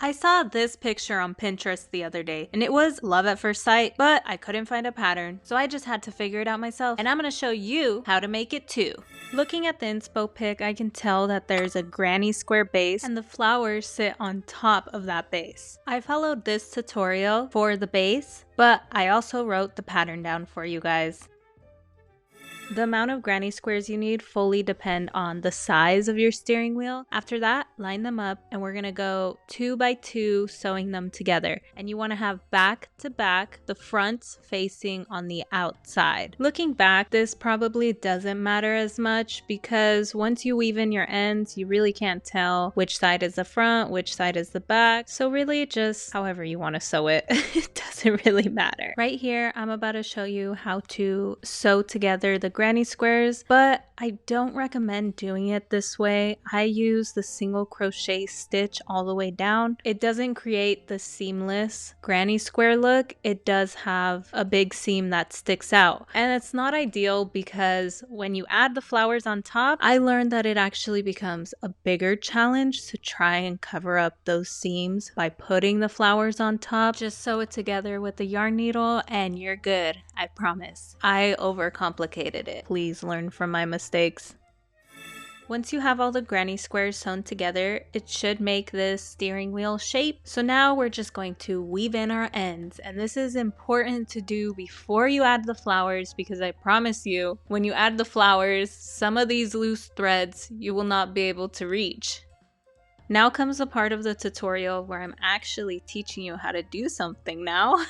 I saw this picture on Pinterest the other day and it was love at first sight, but I couldn't find a pattern, so I just had to figure it out myself, and I'm gonna show you how to make it too. Looking at the inspo pic, I can tell that there's a granny square base and the flowers sit on top of that base. I followed this tutorial for the base, but I also wrote the pattern down for you guys. The amount of granny squares you need fully depend on the size of your steering wheel. After that, line them up and we're gonna go 2 by 2 sewing them together. And you wanna have back to back, the fronts facing on the outside. Looking back, this probably doesn't matter as much because once you weave in your ends, you really can't tell which side is the front, which side is the back. So really just however you wanna sew it, it doesn't really matter. Right here, I'm about to show you how to sew together the granny squares, but I don't recommend doing it this way. I use the single crochet stitch all the way down. It doesn't create the seamless granny square look. It does have a big seam that sticks out, and it's not ideal because when you add the flowers on top, I learned that it actually becomes a bigger challenge to try and cover up those seams by putting the flowers on top. Just sew it together with the yarn needle and you're good, I promise. I overcomplicated it. Please learn from my mistakes. Once you have all the granny squares sewn together, it should make this steering wheel shape. So now we're just going to weave in our ends, and this is important to do before you add the flowers because I promise you, when you add the flowers, some of these loose threads you will not be able to reach. Now comes the part of the tutorial where I'm actually teaching you how to do something now.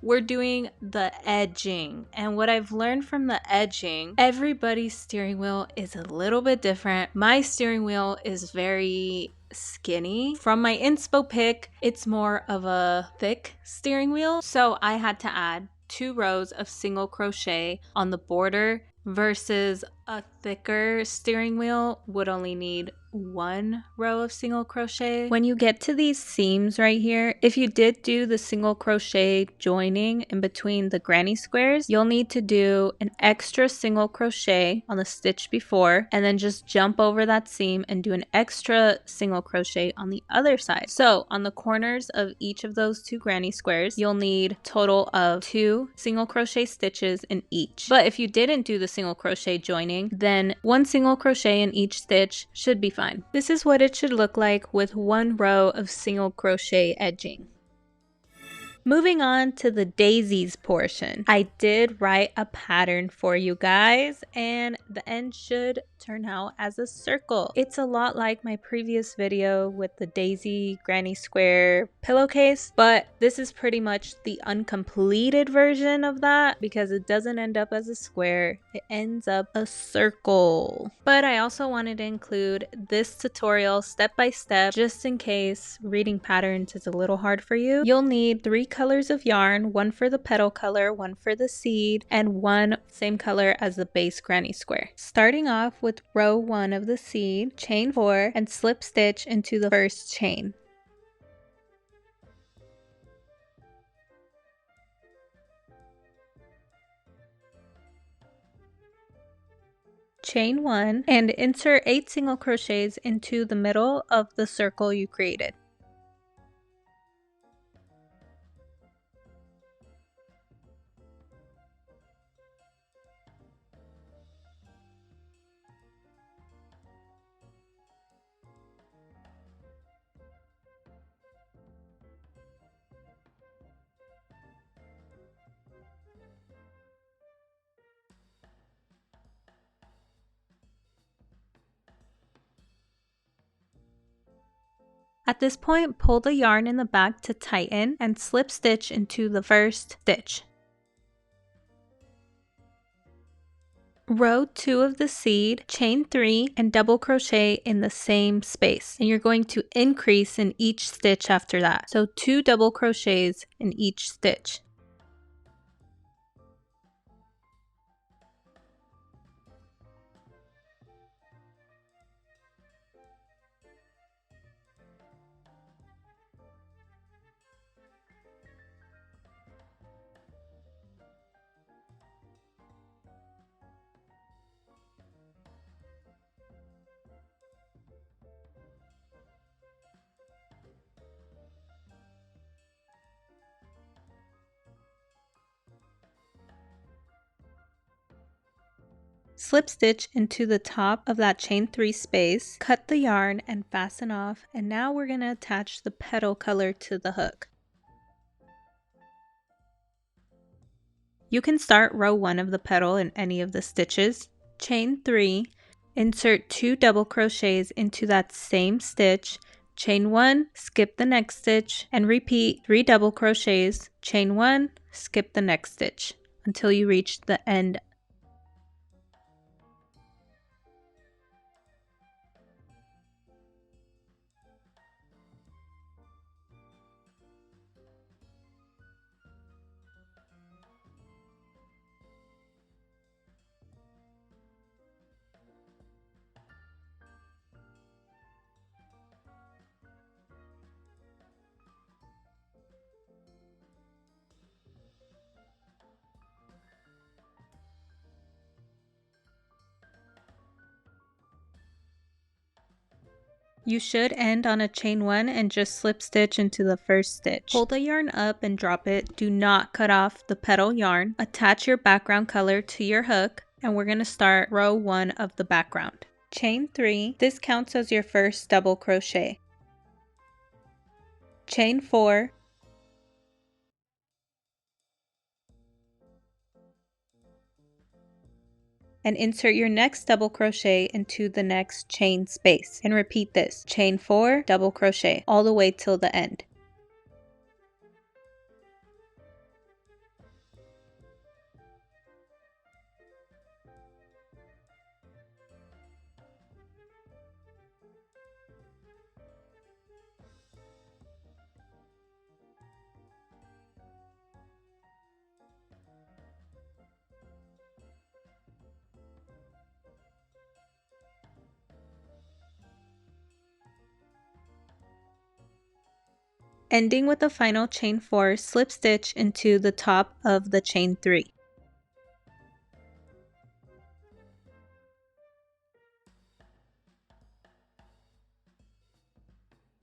We're doing the edging, and what I've learned from the edging, everybody's steering wheel is a little bit different. My steering wheel is very skinny. From my inspo pic, it's more of a thick steering wheel, so I had to add 2 rows of single crochet on the border versus a thicker steering wheel would only need 1 row of single crochet. When you get to these seams right here, if you did do the single crochet joining in between the granny squares, you'll need to do an extra single crochet on the stitch before and then just jump over that seam and do an extra single crochet on the other side. So on the corners of each of those 2 granny squares, you'll need a total of 2 single crochet stitches in each. But if you didn't do the single crochet joining, then 1 single crochet in each stitch should be fine. This is what it should look like with 1 row of single crochet edging. Moving on to the daisies portion. I did write a pattern for you guys and the end should turn out as a circle. It's a lot like my previous video with the daisy granny square pillowcase, but this is pretty much the uncompleted version of that because it doesn't end up as a square, it ends up a circle. But I also wanted to include this tutorial step by step just in case reading patterns is a little hard for you. You'll need 3 colors of yarn, 1 for the petal color, 1 for the seed, and 1 same color as the base granny square. Starting off with row 1 of the seed, chain 4 and slip stitch into the first chain. Chain 1 and insert 8 single crochets into the middle of the circle you created. At this point, pull the yarn in the back to tighten and slip stitch into the first stitch. Row 2 of the seed, chain 3 and double crochet in the same space, and you're going to increase in each stitch after that. So 2 double crochets in each stitch. Slip stitch into the top of that chain 3 space, cut the yarn and fasten off, and now we're going to attach the petal color to the hook. You can start row 1 of the petal in any of the stitches. Chain 3, insert 2 double crochets into that same stitch, chain 1, skip the next stitch, and repeat 3 double crochets, chain 1, skip the next stitch until you reach the end. You should end on a chain 1 and just slip stitch into the first stitch. Pull the yarn up and drop it. Do not cut off the petal yarn. Attach your background color to your hook, and we're going to start row 1 of the background. Chain 3, this counts as your first double crochet. Chain 4, and insert your next double crochet into the next chain space, and repeat this. Chain 4, double crochet all the way till the end. Ending with the final chain 4, slip stitch into the top of the chain 3.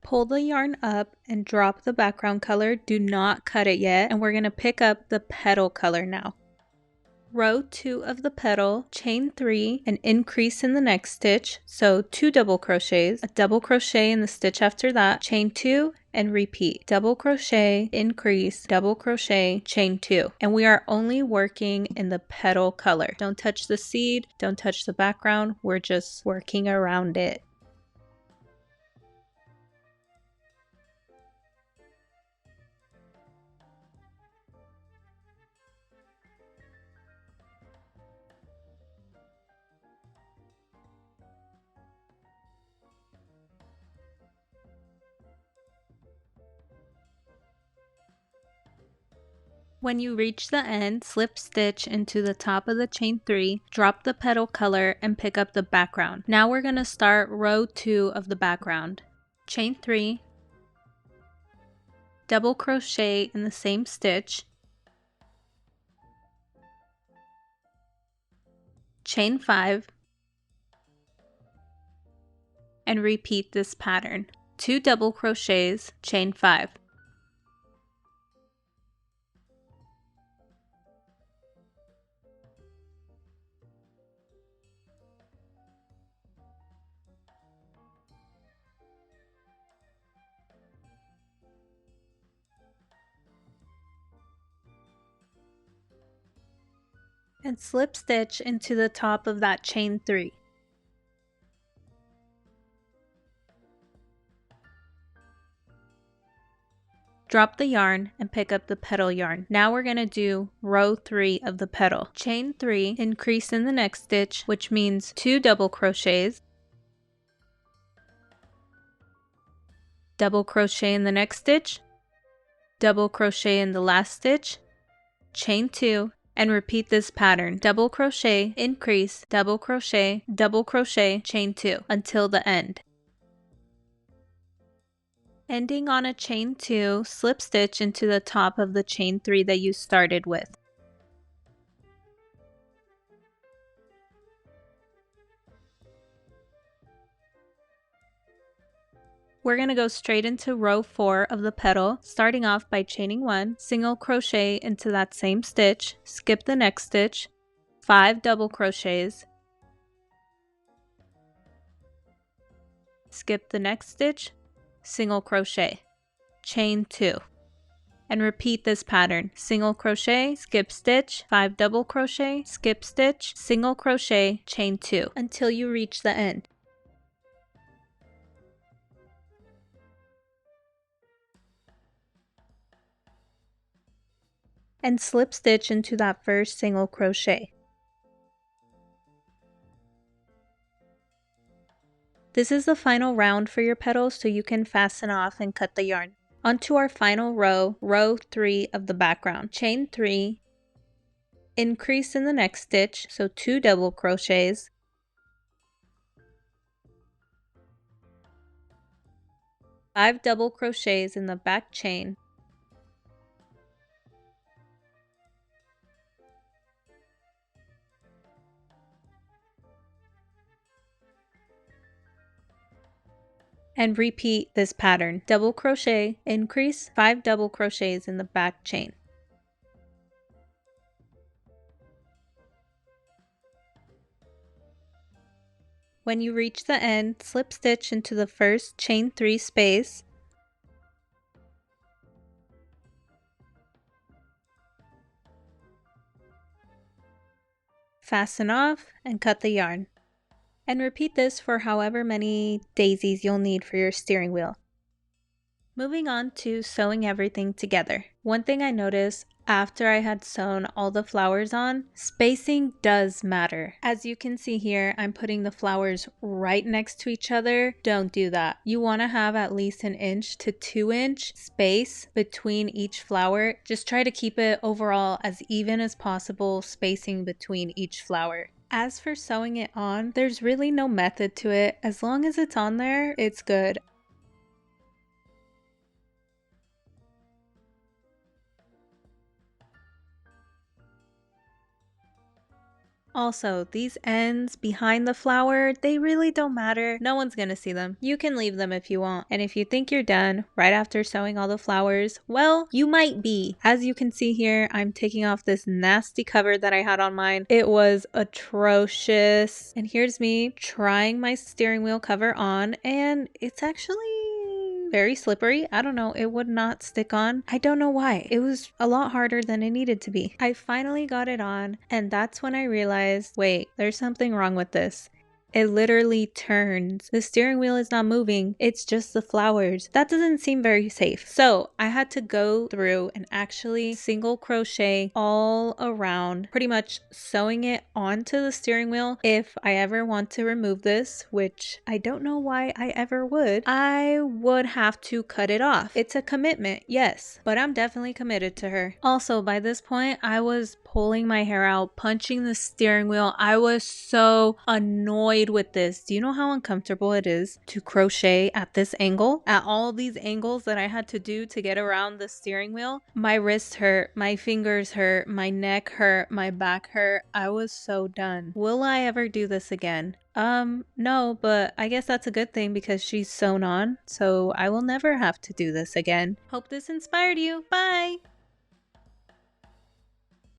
Pull the yarn up and drop the background color. Do not cut it yet, and we're going to pick up the petal color now. Row 2 of the petal, chain 3, and increase in the next stitch, so 2 double crochets, a double crochet in the stitch after that, chain 2, and repeat. Double crochet, increase, double crochet, chain 2. And we are only working in the petal color. Don't touch the seed, don't touch the background, we're just working around it. When you reach the end, slip stitch into the top of the chain 3, drop the petal color, and pick up the background. Now we're going to start row 2 of the background. Chain 3, double crochet in the same stitch, chain 5, and repeat this pattern. 2 double crochets, chain 5. And slip stitch into the top of that chain 3. Drop the yarn and pick up the petal yarn. Now we're going to do row 3 of the petal. Chain 3, increase in the next stitch, which means 2 double crochets, double crochet in the next stitch, double crochet in the last stitch, chain 2, and repeat this pattern. Double crochet, increase, double crochet, chain 2 until the end. Ending on a chain 2, slip stitch into the top of the chain 3 that you started with. We're going to go straight into row 4 of the petal, starting off by chaining 1, single crochet into that same stitch, skip the next stitch, 5 double crochets, skip the next stitch, single crochet, chain 2. And repeat this pattern: single crochet, skip stitch, 5 double crochet, skip stitch, single crochet, chain 2 until you reach the end. And slip stitch into that first single crochet. This is the final round for your petals, so you can fasten off and cut the yarn. Onto our final row, row 3 of the background. Chain 3, increase in the next stitch, so 2 double crochets, five double crochets in the back chain, and repeat this pattern. Double crochet, increase, 5 double crochets in the back chain. When you reach the end, slip stitch into the first chain 3 space, fasten off and cut the yarn. And repeat this for however many daisies you'll need for your steering wheel. Moving on to sewing everything together. One thing I noticed after I had sewn all the flowers on, spacing does matter. As you can see here, I'm putting the flowers right next to each other. Don't do that. You want to have at least 1 inch to 2 inch space between each flower. Just try to keep it overall as even as possible, spacing between each flower. As for sewing it on, there's really no method to it. As long as it's on there, it's good. Also, these ends behind the flower, they really don't matter. No one's gonna see them. You can leave them if you want. And if you think you're done right after sewing all the flowers, well, you might be. As you can see here, I'm taking off this nasty cover that I had on mine. It was atrocious. And here's me trying my steering wheel cover on, and it's actually very slippery. I don't know, it would not stick on. I don't know why. It was a lot harder than it needed to be. I finally got it on, and that's when I realized, wait, there's something wrong with this. It literally turns. The steering wheel is not moving. It's just the flowers. That doesn't seem very safe. So I had to go through and actually single crochet all around, pretty much sewing it onto the steering wheel. If I ever want to remove this, which I don't know why I ever would, I would have to cut it off. It's a commitment, yes, but I'm definitely committed to her. Also, by this point, I was pulling my hair out, punching the steering wheel. I was so annoyed with this. Do you know how uncomfortable it is to crochet at this angle? At all these angles that I had to do to get around the steering wheel? My wrists hurt, my fingers hurt, my neck hurt, my back hurt. I was so done. Will I ever do this again? No, but I guess that's a good thing because she's sewn on, so I will never have to do this again. Hope this inspired you. Bye!